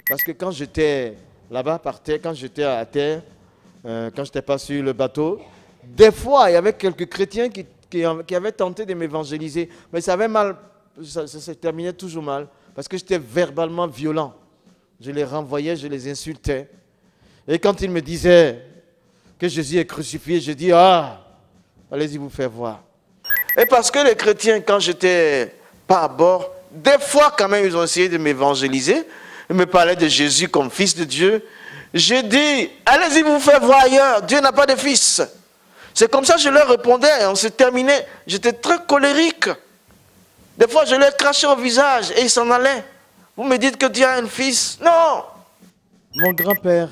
Parce que quand j'étais là-bas par terre, quand j'étais à terre, quand je n'étais pas sur le bateau, des fois, il y avait quelques chrétiens qui avaient tenté de m'évangéliser. Mais ça avait mal, ça se terminait toujours mal. Parce que j'étais verbalement violent. Je les renvoyais, je les insultais. Et quand ils me disaient que Jésus est crucifié, je dis, ah, allez-y vous faire voir. Et parce que les chrétiens, quand j'étais pas à bord, des fois quand même, ils ont essayé de m'évangéliser. Ils me parlaient de Jésus comme fils de Dieu. J'ai dit, allez-y vous faire voir ailleurs, Dieu n'a pas de fils. C'est comme ça que je leur répondais, on se terminait. J'étais très colérique. Des fois, je leur crachais au visage et ils s'en allaient. Vous me dites que Dieu a un fils? Non! Mon grand-père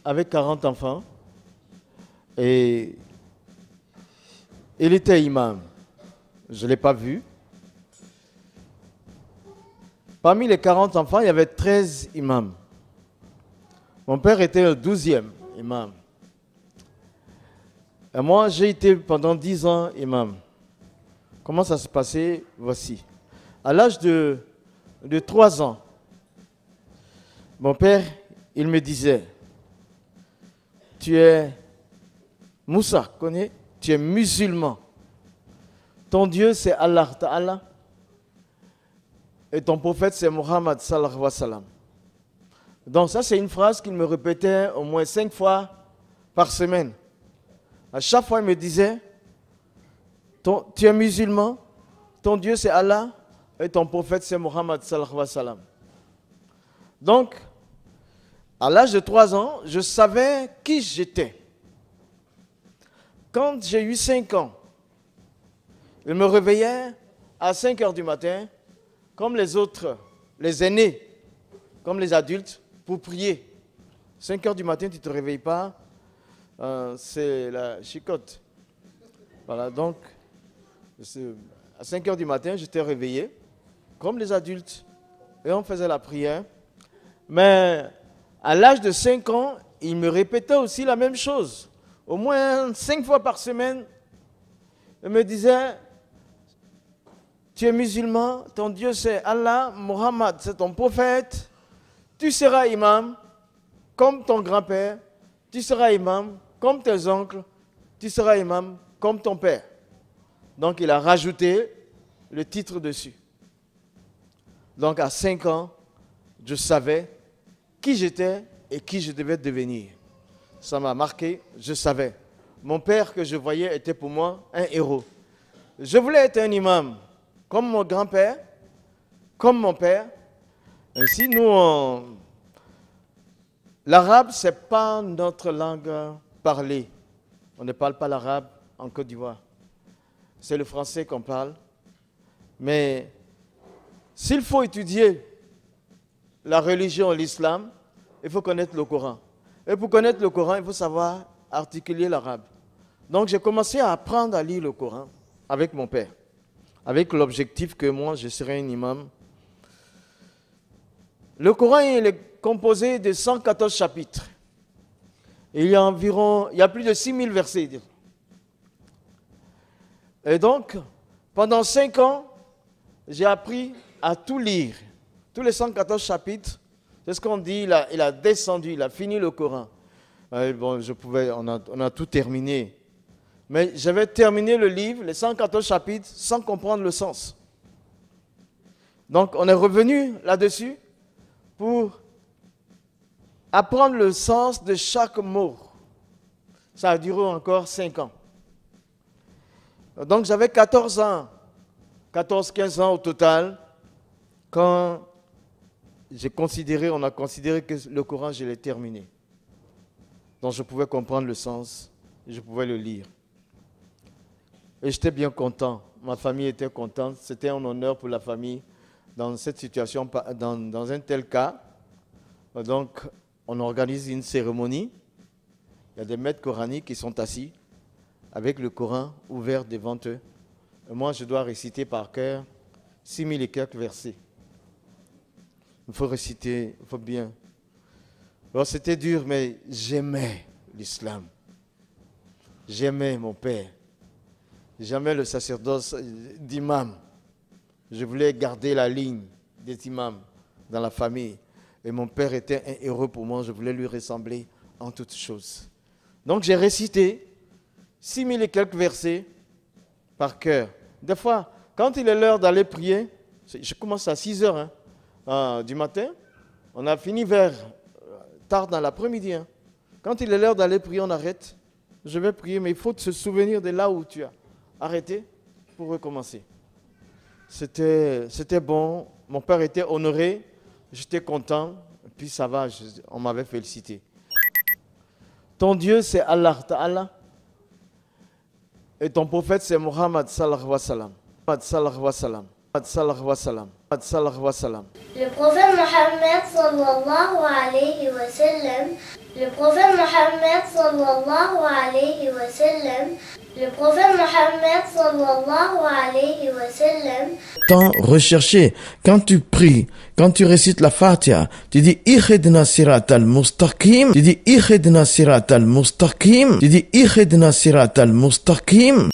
avait 40 enfants et il était imam. Je ne l'ai pas vu. Parmi les 40 enfants, il y avait 13 imams. Mon père était le 12e imam. Et moi, j'ai été pendant 10 ans imam. Comment ça se passait? Voici. À l'âge de 3 ans, mon père, il me disait, tu es Moussa, connais? Tu es musulman. Ton Dieu, c'est Allah Ta'ala. Et ton prophète, c'est Muhammad sallallahu alayhi wa sallam. Donc ça, c'est une phrase qu'il me répétait au moins 5 fois par semaine. À chaque fois, il me disait, tu es musulman, ton Dieu, c'est Allah, et ton prophète, c'est Muhammad sallallahu alayhi wa sallam. Donc, à l'âge de 3 ans, je savais qui j'étais. Quand j'ai eu 5 ans, il me réveillait à 5 heures du matin, comme les autres, les aînés, comme les adultes, pour prier. 5 heures du matin, tu ne te réveilles pas, c'est la chicotte. Voilà, donc, à 5 heures du matin, j'étais réveillé, comme les adultes, et on faisait la prière. Mais à l'âge de 5 ans, il me répétait aussi la même chose. Au moins 5 fois par semaine, il me disait, tu es musulman, ton Dieu c'est Allah, Muhammad c'est ton prophète, tu seras imam comme ton grand-père, tu seras imam comme tes oncles, tu seras imam comme ton père. Donc il a rajouté le titre dessus. Donc à 5 ans, je savais qui j'étais et qui je devais devenir. Ça m'a marqué, je savais. Mon père que je voyais était pour moi un héros. Je voulais être un imam, comme mon grand-père, comme mon père. Ainsi, nous, l'arabe, ce n'est pas notre langue parlée. On ne parle pas l'arabe en Côte d'Ivoire. C'est le français qu'on parle. Mais s'il faut étudier la religion, l'islam, il faut connaître le Coran. Et pour connaître le Coran, il faut savoir articuler l'arabe. Donc j'ai commencé à apprendre à lire le Coran avec mon père, avec l'objectif que moi, je serais un imam. Le Coran, il est composé de 114 chapitres. Et il y a plus de 6000 versets. Et donc, pendant 5 ans, j'ai appris à tout lire. Tous les 114 chapitres, c'est ce qu'on dit, il a descendu, il a fini le Coran. Bon, on a tout terminé. Mais j'avais terminé le livre, les 114 chapitres, sans comprendre le sens. Donc, on est revenu là-dessus pour apprendre le sens de chaque mot. Ça a duré encore 5 ans. Donc, j'avais 14 ans, 14-15 ans au total, quand on a considéré que le Coran, je l'ai terminé. Donc, je pouvais comprendre le sens, et je pouvais le lire. Et j'étais bien content. Ma famille était contente. C'était un honneur pour la famille dans cette situation, dans un tel cas. Donc, on organise une cérémonie. Il y a des maîtres coraniques qui sont assis avec le Coran ouvert devant eux. Et moi, je dois réciter par cœur 6000 et quelques versets. Il faut réciter, il faut bien. Alors, c'était dur, mais j'aimais l'islam. J'aimais mon père. J'aimais le sacerdoce d'imam. Je voulais garder la ligne des imams dans la famille. Et mon père était un héros pour moi, je voulais lui ressembler en toutes choses. Donc j'ai récité 6000 et quelques versets par cœur. Des fois, quand il est l'heure d'aller prier, je commence à 6 heures du matin, on a fini vers tard dans l'après-midi. Quand il est l'heure d'aller prier, on arrête. Je vais prier, mais il faut se souvenir de là où tu as arrêté pour recommencer. C'était bon, mon père était honoré, j'étais content, puis ça va, on m'avait félicité. Ton Dieu, c'est Allah Ta'ala. Et ton prophète, c'est Muhammad sallallahu alayhi wa sallam. Muhammad sallallahu alayhi wa sallam. Muhammad sallallahu alayhi wa sallam. Muhammad sallallahu alayhi wa sallam. Le prophète Mohammed sallallahu alayhi wa sallam. Le prophète Mohammed sallallahu alayhi wa sallam. Le prophète Mohammed sallallahu alayhi wa sallam. Tant recherché, quand tu pries, quand tu récites la Fatiha, tu dis Ihdina siratal mustaqim, tu dis Ihdina siratal mustaqim, tu dis Ihdina siratal mustaqim.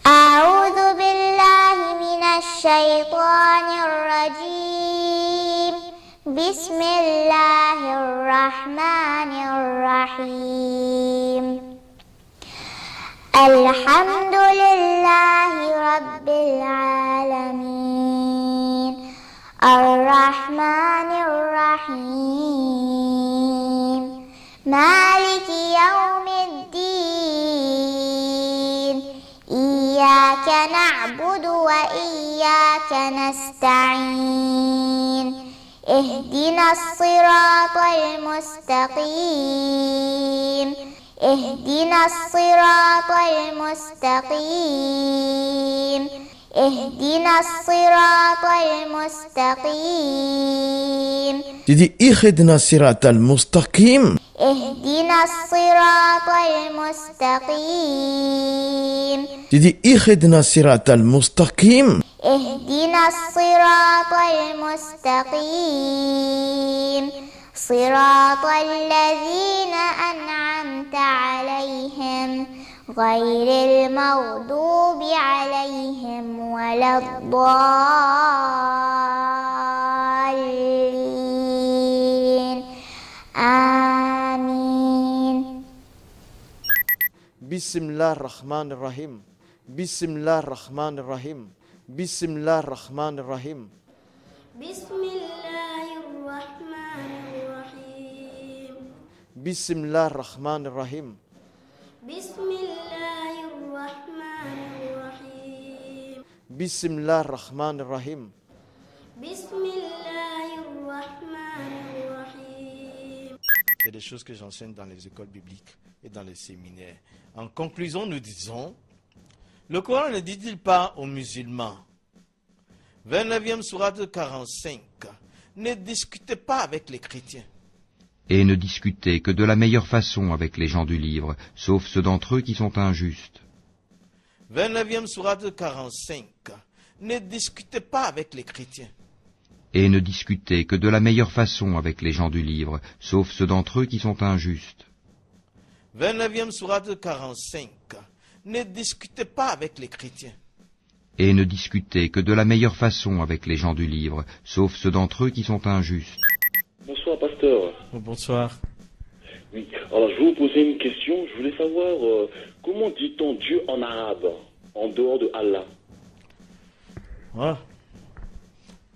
أعوذ بالله من الشيطان الرجيم بسم الله الرحمن الرحيم الحمد لله رب العالمين الرحمن الرحيم مالك يوم الدين إياك نعبد وإياك نستعين اهدنا الصراط المستقيم اهدنا الصراط المستقيم اهدنا الصراط المستقيم Tu dis Ihdina siratal mustaqim. اهدنا الصراط المستقيم Tu dis Ihdina siratal mustaqim. اهدنا الصراط المستقيم صراط الذين أنعمت عليهم غير المغضوب عليهم ولا الضالين آمين. Bismillah ar-Rahman ar-Rahim. Bismillah ar-Rahman ar-Rahim. Bismillah ar-Rahman ar-Rahim. بسم الله الرحمن الرحيم Bismillah ar-Rahman ar-Rahim. بسم الله الرحمن الرحيم Bismillah ar-Rahman ar-Rahim. بسم الله الرحمن الرحيم. C'est des choses que j'enseigne dans les écoles bibliques et dans les séminaires. En conclusion, nous disons, le Coran ne dit-il pas aux musulmans, 29e sourate 45, ne discutez pas avec les chrétiens. Et ne discutez que de la meilleure façon avec les gens du livre, sauf ceux d'entre eux qui sont injustes. 29e sourate 45, ne discutez pas avec les chrétiens. Et ne discutez que de la meilleure façon avec les gens du livre, sauf ceux d'entre eux qui sont injustes. 29e sourate 45, ne discutez pas avec les chrétiens. Et ne discutez que de la meilleure façon avec les gens du livre, sauf ceux d'entre eux qui sont injustes. Bonsoir, pasteur. Bonsoir. Oui, alors je vais vous poser une question. Je voulais savoir comment dit-on Dieu en arabe, en dehors de Allah? Ah.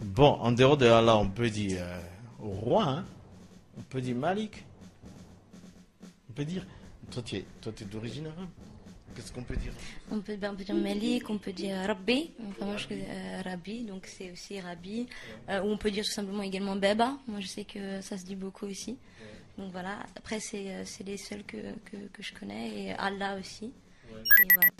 Bon, en dehors de Allah, on peut dire roi, on peut dire Malik. On peut dire. Toi, tu es d'origine arabe. Qu'est-ce qu'on peut dire? On peut dire Malik, on peut dire Rabbi, enfin moi je Rabbi, donc c'est aussi Rabbi, ou on peut dire tout simplement également Beba, moi je sais que ça se dit beaucoup aussi, donc voilà, après c'est les seuls que je connais, et Allah aussi, et voilà.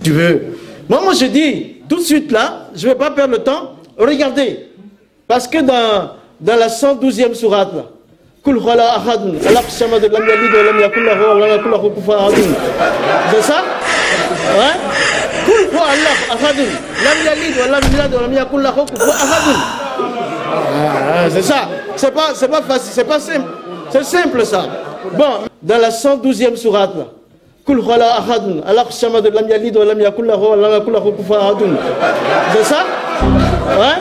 Tu veux. Moi, je dis, tout de suite là, je ne vais pas perdre le temps. Regardez, Parce que dans la 112e sourate, c'est ça? Ouais? C'est ça. C'est pas facile, c'est pas simple. C'est simple ça. Bon, dans la 112e sourate, c'est ça? Ouais?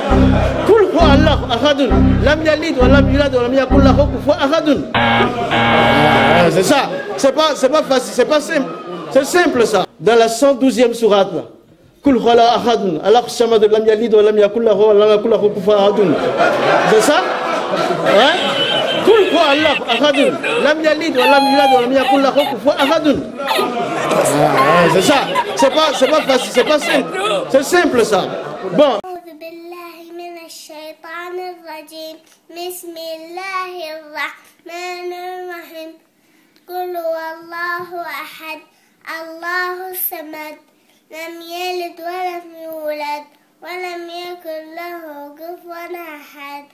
C'est ça. C'est pas facile, c'est pas simple. C'est simple ça. Dans la 112e sourate, c'est ça? Ouais? C'est ça. C'est pas facile, c'est pas simple. C'est simple ça. Bon. بسم الله الرحمن الرحيم قل هو الله أحد الله الصمد لم يلد ولم يولد ولم يكن له كفوا أحد.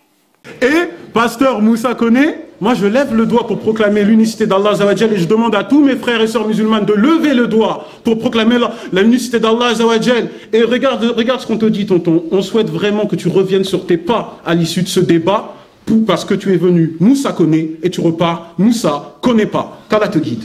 Et, pasteur Moussa Koné, moi je lève le doigt pour proclamer l'unicité d'Allah Azawajal et je demande à tous mes frères et sœurs musulmanes de lever le doigt pour proclamer l'unicité d'Allah Azawajal. Et regarde ce qu'on te dit, tonton. On souhaite vraiment que tu reviennes sur tes pas à l'issue de ce débat parce que tu es venu Moussa Koné et tu repars Moussa connaît pas. Qu'Allah te guide.